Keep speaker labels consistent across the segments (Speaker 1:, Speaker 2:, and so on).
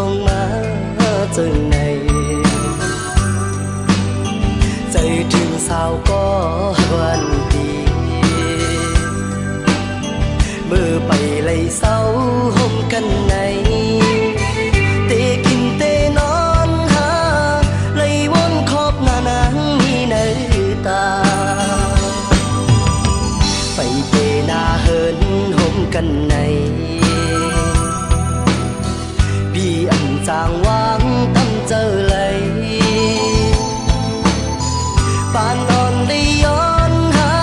Speaker 1: งมาจังไหนใจถึงสาวก็วันดีเมื่อไปไล่เศร้าห่มกันในเตะกินเตะนอนหาไล่วนขอบหน้านางมีในตาไปเตะหน้าเหินห่มกันในพี่อันจางวางตั้งเจอเลยปานนอนได้ย้อนหา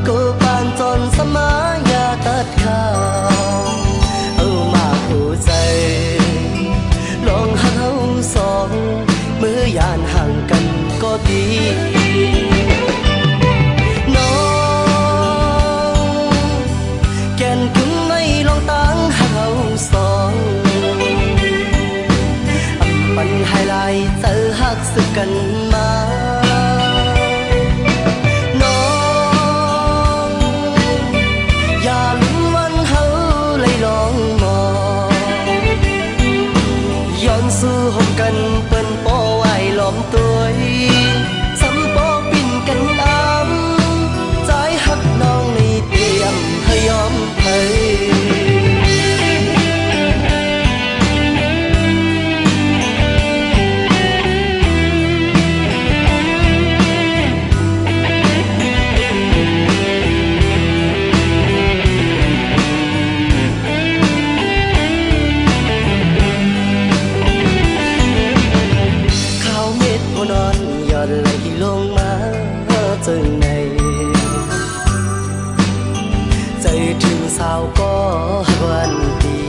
Speaker 1: ก็ปานจนสมายาตัดขาเอามาหัวใจลองหาสองเมื่อยานห่างกันก็ดีน้องแก่นถึงไม่ลองตั้งหาสองปันไฮไลท์เจอหักสึกกันมาน้องอย่าลืมวันเฮาเลยลองมองย้อนสู่ห่มกันเปิ้นโป้ไว้ล้อมตัวสำปอปิ่นกันอ้ำใจหักน้องนี่เตรียมให้ยอมให้นอนย้อนไหลลงมาจังไหนใจถึงสาวก็วันดี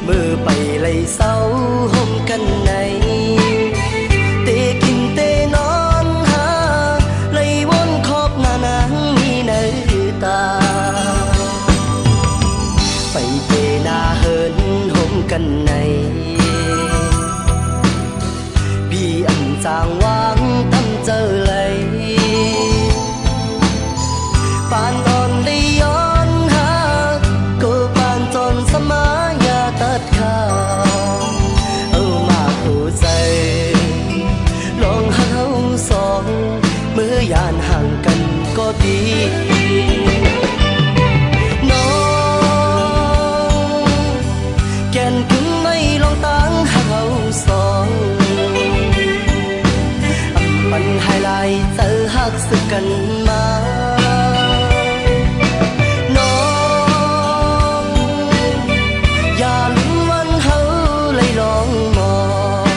Speaker 1: เมื่อไปไล่เศร้าห่มกันในเตะกินเตะนอนหาไล่วนขอบหน้านางมีในตาไปเตะหน้าเหินห่มกันในจางวางตั้งเจอเลยปานนอนได้ย้อนหาก็ปานจนสมายาตัดขาเอามาหัวใจลองหาสองเมื่อยานห่างกันก็ดีน้องแก่นถึงไม่ลองตั้งหาสองปันไฮไลท์เจอหักสึกกันมาน้องอย่าลืมวันเฮาเลยลองมอง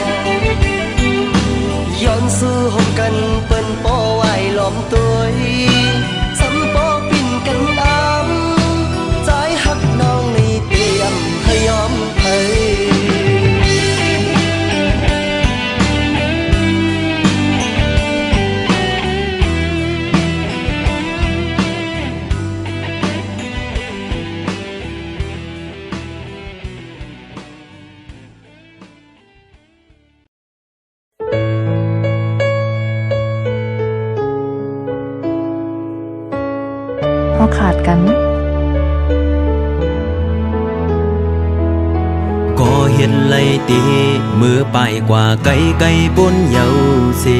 Speaker 1: ย้อนสู่ห่มกันเปิ้นโป้ไว้ล้อมตัวสำปอปิ่นกันอ้ำใจหักน้องนี่เตรียมให้ยอมให้
Speaker 2: ขาดกัน
Speaker 3: ก็เห็นไล่ตีมือไปกว่าไกลไกลบนเยาสี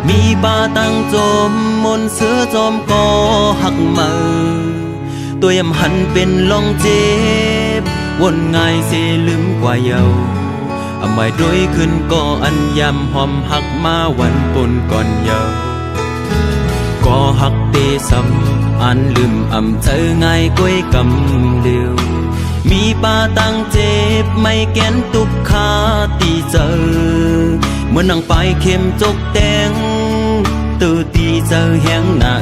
Speaker 3: มีป่าตั้งโจมมนเสือจอมก็หักมือตัวยำหันเป็นลองเจ็บวนง่ายเสลืมกว่าเยาอำไว้โดยขึ้นก็อันยำหอมหักมาวันปนก่อนเยาก็หักเตซ้ำอันลืมอำเธอง่ายก้อยกำเดียวมีป่าตั้งเจ็บไม่แกนตุกขาตีเจอเหมือนนางไปเข้มจกแดงตื่นตีเจอแหงหน้า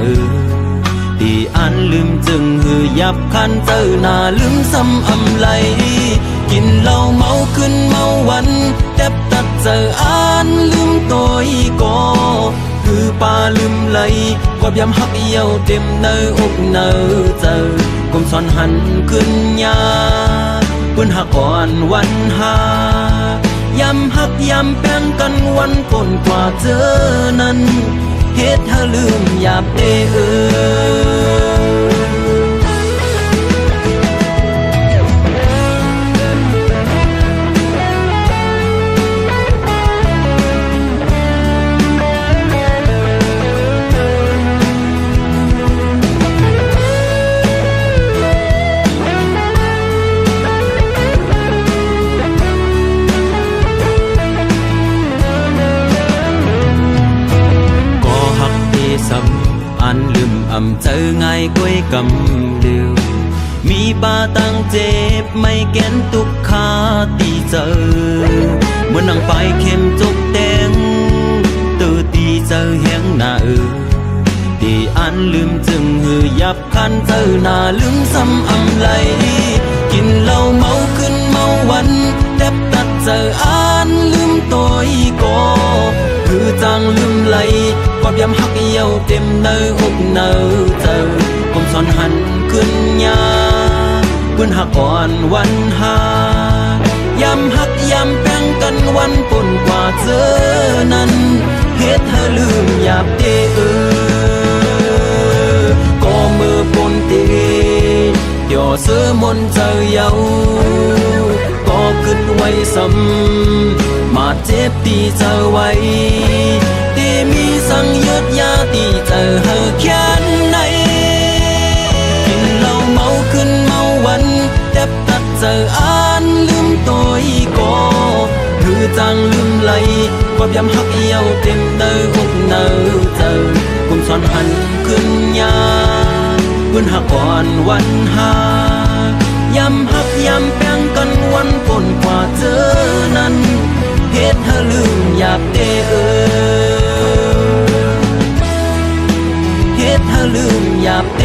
Speaker 3: ตีอันลืมจึงหือยับคันเจอหน้าลืมซ้ำอำไหลกินเหล้าเมาขึ้นเมาวันแทบตัดเจออันลืมตัวก็คือป่าลืมไหลกอบยำหักเยี่ยวเต็มเนื้ออกเนื้อเจอกลมซ้อนหันขึ้นยาปืนหักอ่อนวันหายำหักยำแป้งกันวันปนกว่าเจอนั้นเฮ็ดให้ลืมหยาบเด้อ กำเดียวมีปาตังเจ็บไม่แก้นตุกขาตีเจอเหมือนนางไปเข้มจกแดงตื่นตีเจอแหงหน้าตีอันลืมจึงหือยับคันเจอหน้าลืมซ้ำอำไหลกินเหล้าเมาขึ้นเมาวันแทบตัดเจออันลืมตัวอีกคือจางลืมไหลความยำหักเยี่ยวเต็มเนื้ออกเนื้อเจอกลมซ้อนหันขึ้นยาปืนหักอ่อนวันหายำหักยำแป้งกันวันปนกว่าเจอนั้นเฮ็ดเธอลืมหยาบเตก็มือปนเตเดี๋ยวเสือมนเจอเยาก็ขึ้นไว้ซ้ำมาเจ็บตีเจอไว้ตีมีสั่งยืดยาตีเจอเธอแค่ไหนกินเหล้าเมาขึ้นเมาวันแทบตัดเจออันลืมตัวอีกคือจางลืมไหลความยำหักเยี่ยวเต็มเนื้ออกเนื้อเจอกุมซ้อนหันขึ้นยาปืนหักอ่อนวันหายำหักยำแป้งกันวันปนกว่าเจอนั้นเฮ็ดเธอลืมหยาบเตเฮ็ดเธอลืมหยาบเต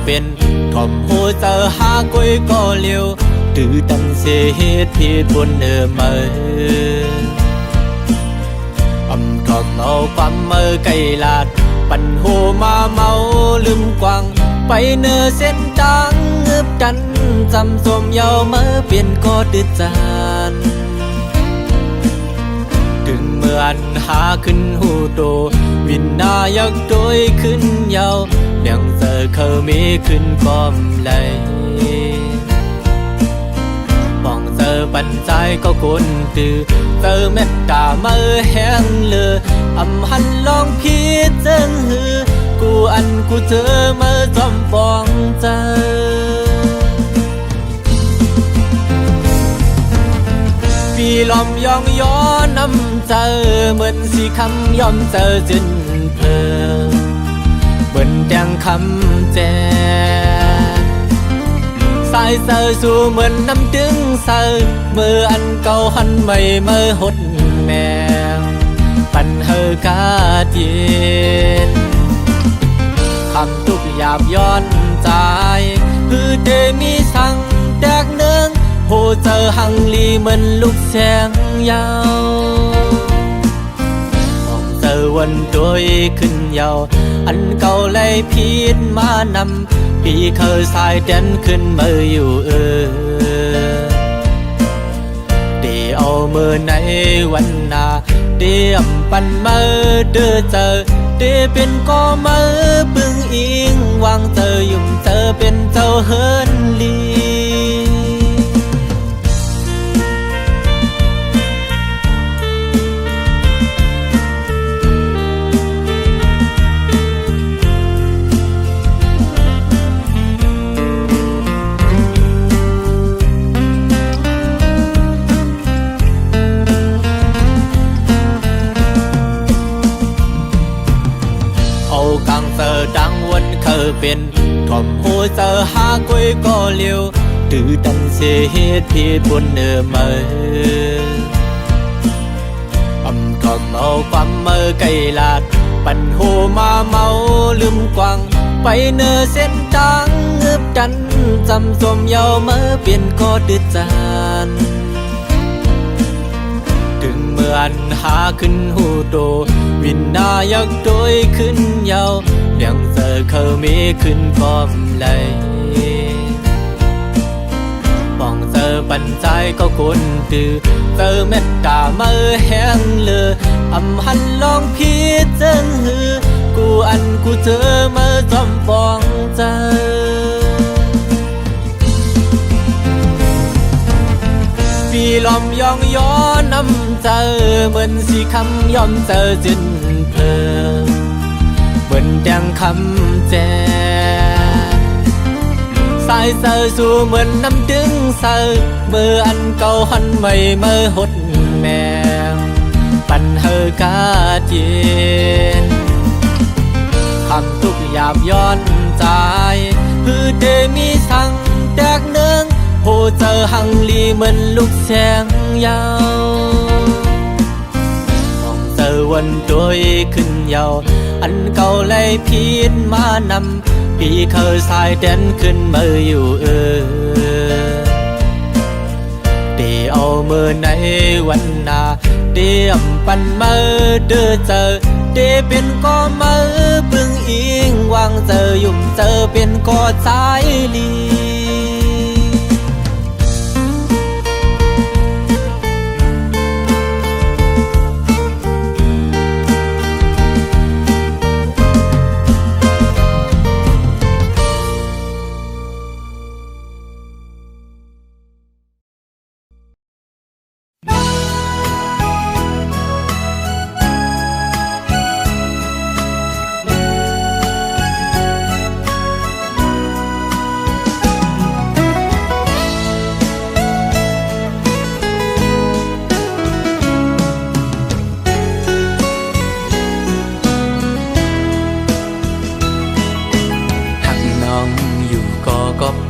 Speaker 3: เป็นทอมหูเจอหากุยก็เลี้ยวตื่นตันเสียเหตุผิดบนมาทอมเอาความไก่ลาดปั่นหูมาเมาลืมกวางไปเนื้อเส้นจางเงือบดันจำสมเยาเปลี่ยนก็ดื้อจานถึงเมื่อนหาขึ้นหูโตวินนายักโดยขึ้นเยาเลี้ยงเจอเขามีขึ้นกอมไหลมองเจอปันใจก็กุนตือเจอเม็ดตาแห้งเลือหันลองพีเจิงหือกูกูเจอจอมฟองใจปีลอมยองย้อนน้ำเจอเหมือนสีคำยอมเจอจนเพลิงเหมือนแดงคำแจสายเสือสู่เหมือนน้ำดึงเสือเมื่อเก่าหันไม่หดแมงปันเฮอกาเย็นคำทุกหยาบย้อนใจคือเดมีสั่งแดกเนืองโหเจอหังลีเหมือนลูกแสงยาวมองเจอวันโดยขึ้นยาวเก่าไล่พีดมานำปีเคยสายเด่นขึ้นมาอยู่เดี๋ยวเอามือในวันนาเดี๋ยวปันเดือเจอเดี๋ยวเป็นก็ปึงอิงวางเจอยุ่มเจอเป็นเจ้าเฮินลีดังวันเคยเป็นทอมหูเจอหากุยก็เลี้ยวตื่นตันเสียเหตุผิดบนมาทอมเอาความไก่ลาดปั่นหูมาเมาลืมกวางไปเนื้อเส้นจางเงือบดันจำสมเยาเปลี่ยนก็ดื้อจานถึงเมื่อนหาขึ้นหูโตวินนายักโดยขึ้นเยา ยังเจอเขามีขึ้นพร้อมเลยป้องเจอปัญใจก็คนตือเจอเม็ดตาเมื่อแห้งเลืออำหันลองพีเจนหือกูอันกูเจอเมื่อจอมปองเจอปีลอมยองย้อนน้ำเจอเหมือนสีคำยอมเจอจินเพลิงเหมือนแดงคำแจสายเซอสู่เหมือนน้ำดึงเซอเมื่ออันเก่าหันไม่เมื่อหดแมงปันเฮอกาเจียนคำทุกหยาบย้อนใจคือเดมีสั่งแตกเนืองโหเจอหังลีเหมือนลูกแสงยาวมองเจอวันโดยขึ้นยาวอันเก่าเลยพีดมานำปีเคยสายเด่นขึ้นมาอยู่เดี๋ยวเอามือในวันหน้าเดี๋ยวปันมือเดือเจอเดี๋ยวเป็นก็มือบึงอิงวางเจอยุ่มเจอเป็นก็สายลี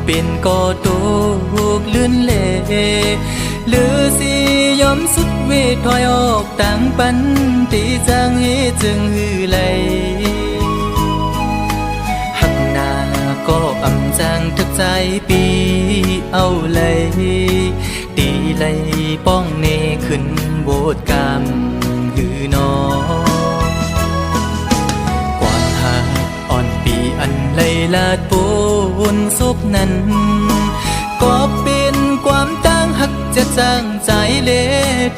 Speaker 3: เป็นก็ตกเลื่อนเล่หรือสิยอมสุดเวทถอยออกต่างปันตีจางเฮจึงหือไหลหักหน้าก็อำจางทักใจปีเอาเลยตีไหลป้องเนขึ้นโบดกามหือนออันไลลาดปูนศพนั้นก็เป็นความตั้งหักจะจางใจเละ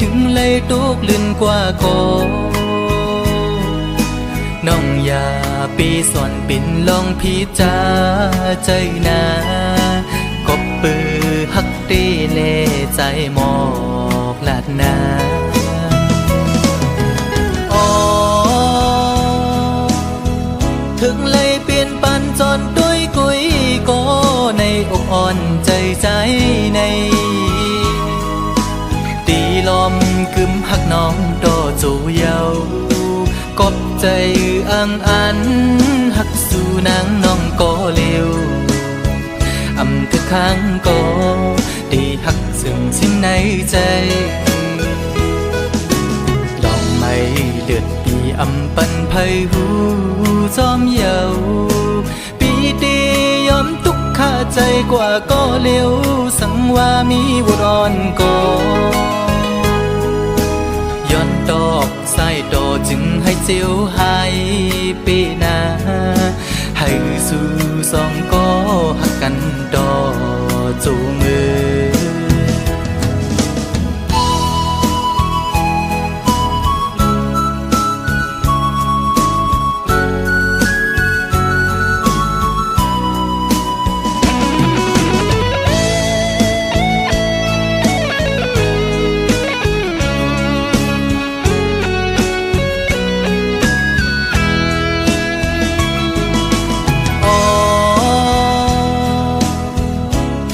Speaker 3: ถึงเลยตกลื่นกว่าก่อน้องอย่าปีสอนปิ่นลองพิจาใจนาก็ปือหักตีเล่ใจหมอกลาดนาถึงเลยเปลี่ยนปันจนด้วยกุยก็ในอกอ่อนใจใจในตีลมกึมหักน้องโตจูเยากบใจอังอันหักสู่นางน้องก็เร็วอำทุกครั้งก็ตีหักซึ่งสิ้นในใจลองไม่เลือดปีอำปันไพหูจอมเยาปีตียอมทุกข้าใจกว่าก็เร็วสังว่ามีบุรอนก็ย้อนตอกใส่โตจึงให้เจียวหายปีนาให้สู่สองก็หักกันต่อจูมือ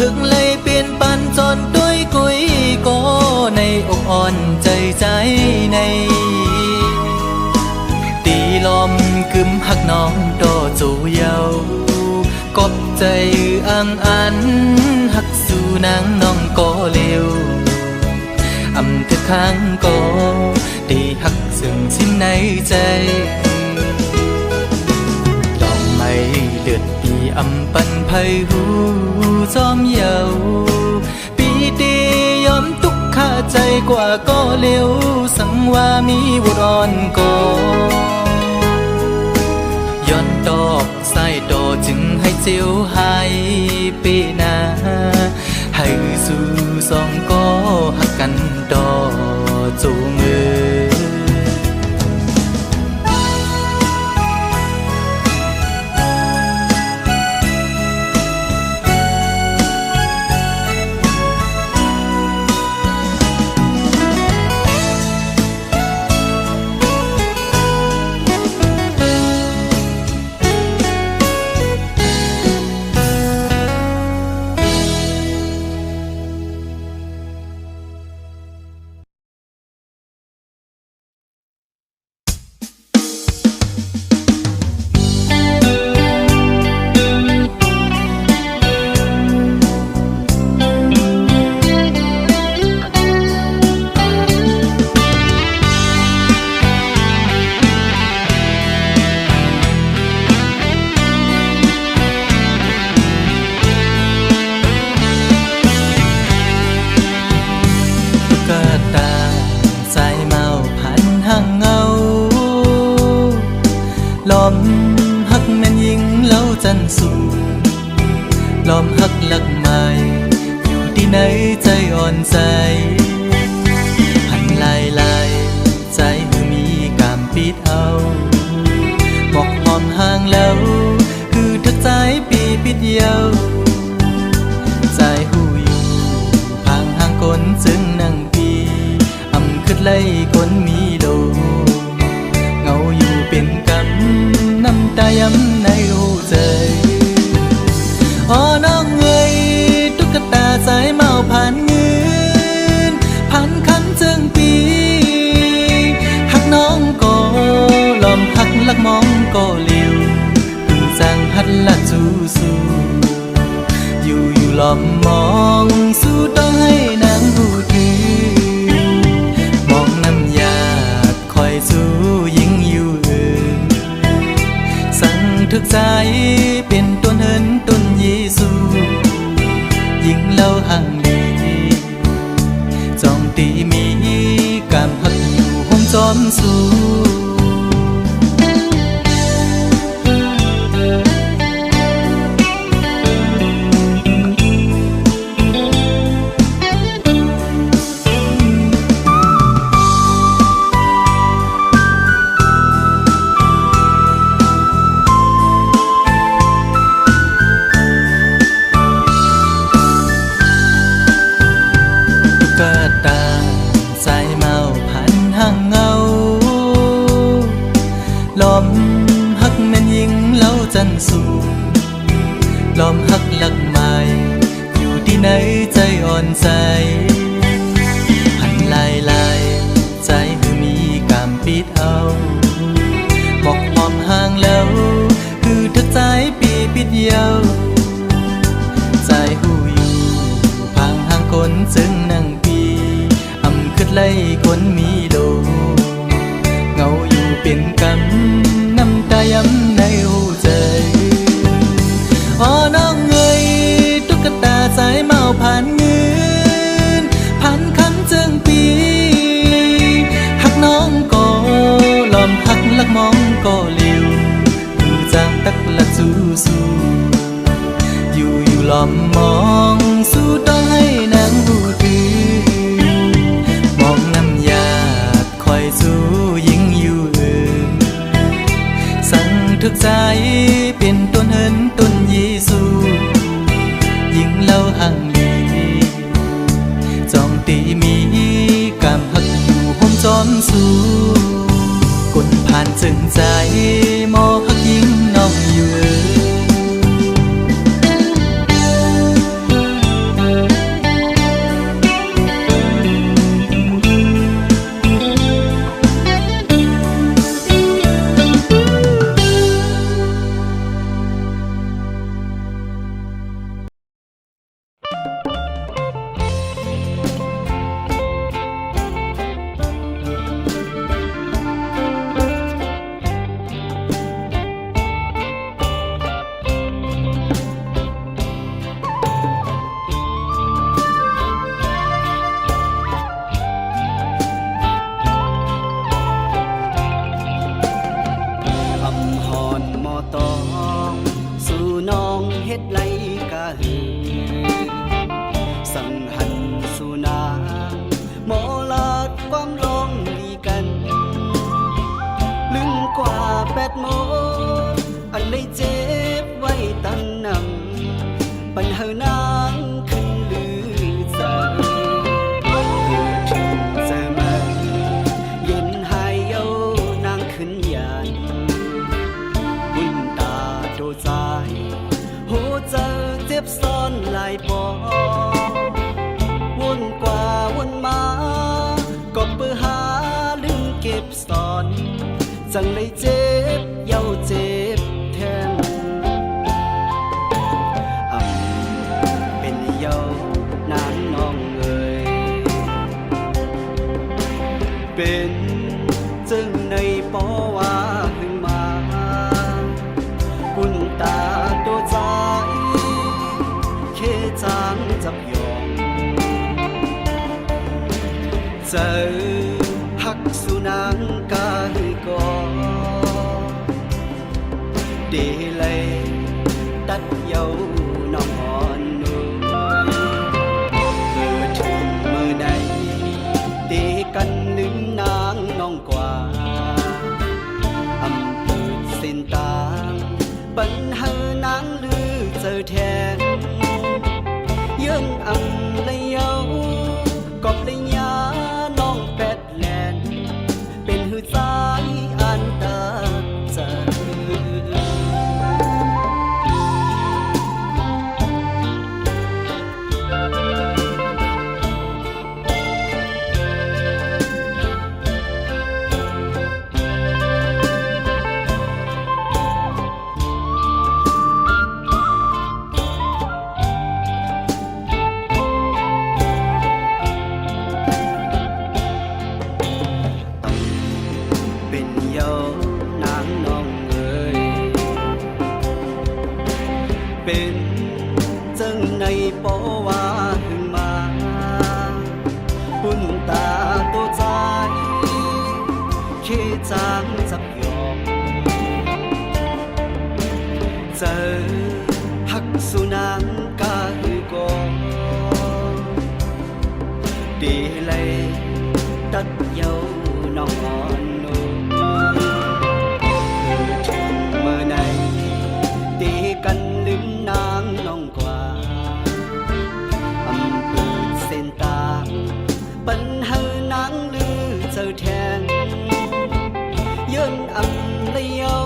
Speaker 3: ถึงเลยเปลี่ยนปันจนด้วยกุยก็ในอกอ่อนใจใจในตีลมกึมหักน้องโตจูเยากบใจอังอันหักสู่นางน้องก็เร็วอำทุกครั้งก็ตีหักซึ่งสิ้นในใจลองไม่เลือดปีอำปันไพหูจอมเยาปีตียอมทุกข้าใจกว่าก็เร็วสังว่ามีบุรอนก็ย้อนตอ
Speaker 4: เสียวหายปีหนาให้สู่สองก็หักกันดอจูมือลอมหักแม่นยิงเล่าจันสูลอมหักหลักไม้อยู่ที่ไหนใจอ่อนใจหันลายใจมือมีกามปิดเอาบอกหอมห่างแล้วคือทักใจปีปิดเยาใจหูอยู่ห่างห่างคนจึงนั่งปีอำขึ้นไล่คนมีโลเงาอยู่เป็นกำน้ำตาย้ำในหูใจอ๋อน้องเอ้ยตุ๊กตาสายเมาผ่านเงินผ่านคำจึงปีหักน้องก็ลอมหักลักมองก็เลี้ยวพึ่งสร้างหัดละสู้อยู่ลอมมองสู้ต้องให้นางหูถือมองน้ำยาดคอยสู้ยิ่งอยู่สั่งทึกใจเป็นต้นเหินต้นเยซูยิ่งเล่าห่างลีจองตีมีกามหักอยู่ห้องจอมสู้ลอมหักแม่นยิงเล่าจันสูลอมหักหลักไม้อยู่ที่ไหนใจอ่อนใจหันลายใจมือมีกามปิดเอาบอกหอมห่างแล้วคือทักใจปีปิดเยาใจหูอยู่พังห่างคนจึงนั่งปีอำขึ้นไล่คนมีโลเงาอยู่เป็นกำน้ำตาย้ำในหูใจอ๋อน้องเอ้ยตุ๊กตาสายเมาผ่านเงินผ่านคำจึงปีหักน้องก็ลอมหักลักมองก็เลี้ยวคือจางตักละสู้อยู่ลอมมองสู้ต้องให้นางหูถือมองน้ำยาดคอยสู้ยิ่งอยู่สั่งทึกใจเป็นต้นเหินต้นเยซูยิ่งเล่าห่างลีจองตีมีกามหักอยู่ห้องจอมสู้กลผ่านจึงใจมอหักยิ่งน้องอยู่
Speaker 1: สอนจังเลยเจ็บเย้าเจ็บแทนเป็นเย้านางน้องเอ่ยเป็นจึงในปอว่าขึ้นมาปุ่นตาตัวใจเคจางจับยองเจอหักสุนังกาหือกอเดเลยตัดเยาน้องอ่อนนุ่มเกิดถึงเมื่อใดเดกันลืมนางน้องกว่าอำเภอเส้นตางปัญหานางลือเจอแทนยื่นอำเลยเยากอบเลยยาน้องแปดแลนเป็นหือใจอันตาเจอเป็นเยานางน้องเอ่ยเป็นจึงในปอว่าขึ้นมาปุ่นตาตัวใจเคจางจับยอมเจอหักสุนังกาหือกอดีเลยตัดเยาน้องอ่อนนุ่มถึงเมื่อไหนตีกันลืมนางน้องกว่าอำเภอเส้นตางปัญหานางลือเจอแทนยื่นอำเลยเยา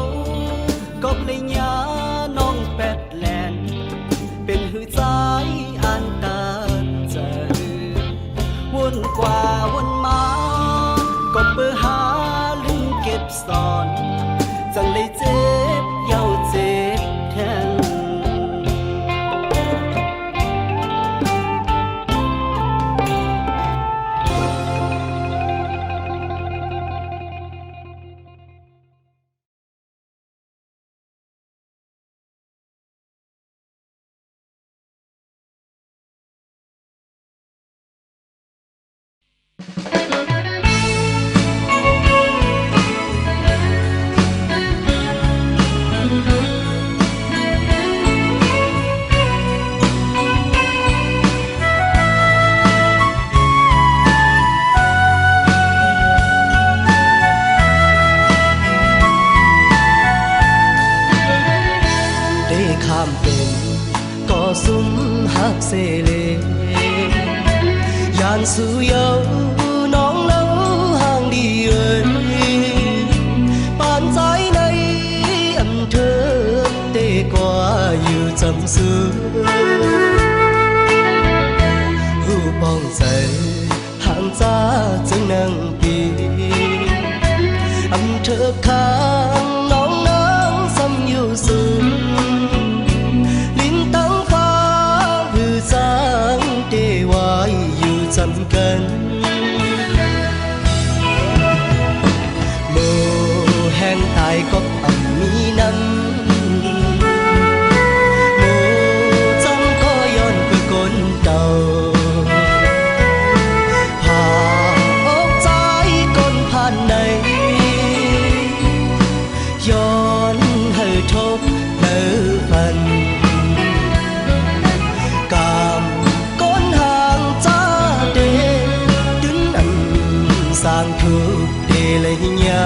Speaker 1: กบเลยยาน้องแปดแลนเป็นหือใจอันตาเจอวนกว่าวนมาก็เปิดหาลืมเก็บซ่อนจังเลยเจ็บเย้าเจ็บแทนได้ข้ามเป็นก่อซุ้มหักเสเลยานสู่เยาน้องเล่าห่างดีเอ่ยปานใจในอำเภอเตกว่าอยู่จำซื้อหูป้องใจห่างจ้าจึงนั่งปีอำเภอข้างน้องนางซ้ำอยู่สูงลิ้นตั้งฟ้าหือจางเตวายอยู่จำกันโมแห่งตายก็อ่ำมีน้ำโมจำก็ย้อนคือคนเก่าหาอกใจคนผ่านในย้อนให้ทบเนื้อพันกามก้นห่างจ้าเดดึงอันสร้างทุกเดเลยยา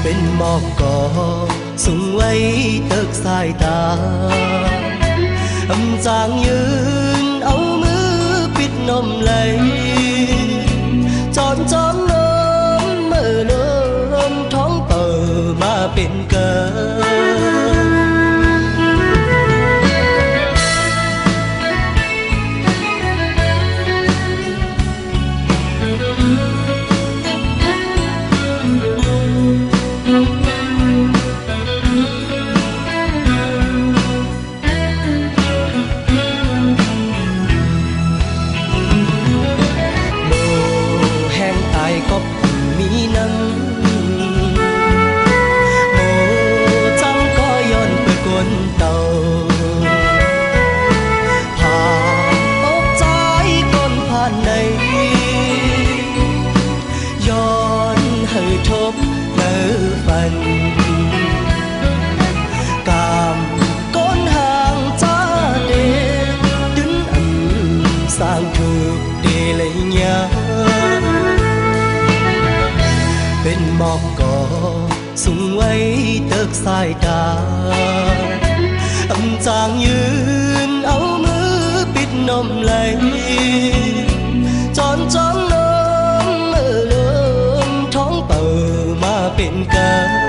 Speaker 1: เป็นหมอกก่อสูงไว้เติกสายตาอำจางยืนเอามือปิดนมไหลจอนจอมลมเมื่อลมท้องเปิดมาเป็นเกิน sang cực để lấy nhau bên mọc cỏ sung ấy tớt sai ta âm chàngยืน áo mưa bít nôm lấy tròn tròn nôm ở lớnท้องเปิดมาเป็นกัน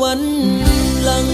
Speaker 4: วันหลัง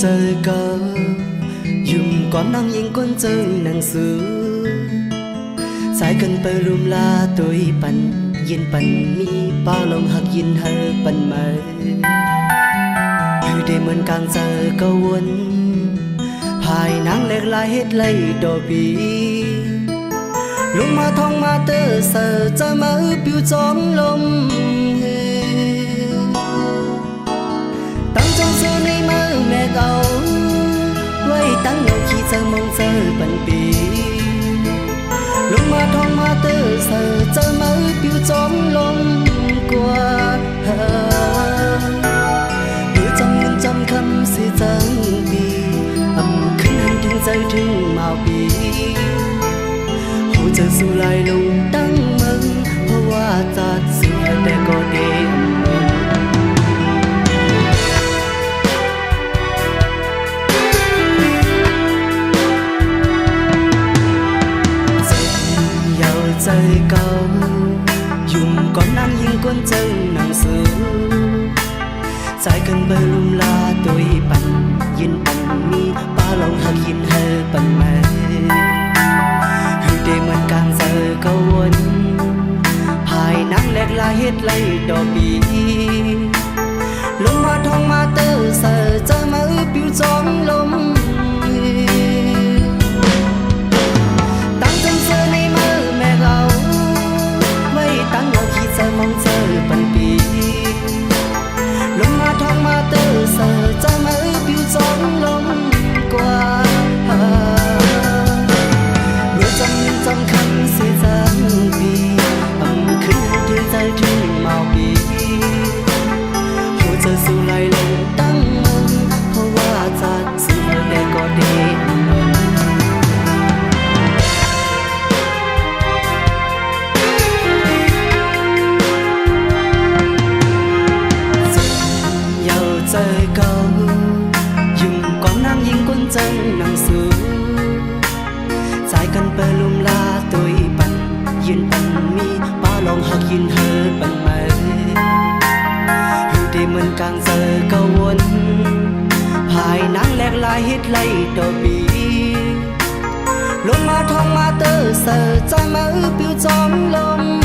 Speaker 1: chơi cờ dùng con năng yên con chơi nàng xứ sai cần bờ lùm la tôi bận yên bận mi bao lòng hạc yên hơ bận mơ để mình càng giờ câu quân hai nắng lẹt lại hết lấy đồ bì lúc mà thong mà tơ sờ cho mơ biểu gióng lông tăng trong xưa này mơ mẹ gấu quay tăng ngầu khi giờ mong giờ bận bì lúc mà thong mà tơ sờ cho mơ biểu gióng lông qua trăm khăm si chẳng bì âm khinh hành thương dây thương màu bì hồ chờ su lại lùng đắng mừng hoa hoa tạt su hai tay có để giàu chơi cao dùng con năng yên con chân nặng xứ sai cần bờ lùm la tôi bận yên bận mi ba lòng hạc yên hơ bận mê hư để mình càng giờ câu quân hai nắng lẹt la hết lấy đỏ bì lúc mà thong mà tơ sờ cho mơ biểu gióng lông tăng trong xưa này mơ mẹ gấu mây tăng ngầu khi giờ mong giờ bận bì lúc mà thong mà tơ sờ cho mơ biểu gióng lông qua người trăm khăn si giang bì âm khinh thương dây thương màu bì hồ chờ su lại lông tăng mừng hoa hoa giạt su để có để chơi câu dùng con năng yên quân chân nặng xứ sai cần bờ lùm la tôi bận yên bận mi ba lòng hạc yên hơ bận mơ hư để mình càng giờ câu quân hai nắng lẹt lại hết lấy đồ bì lúc mà thong mà tơ sờ cho mơ biểu gióng lông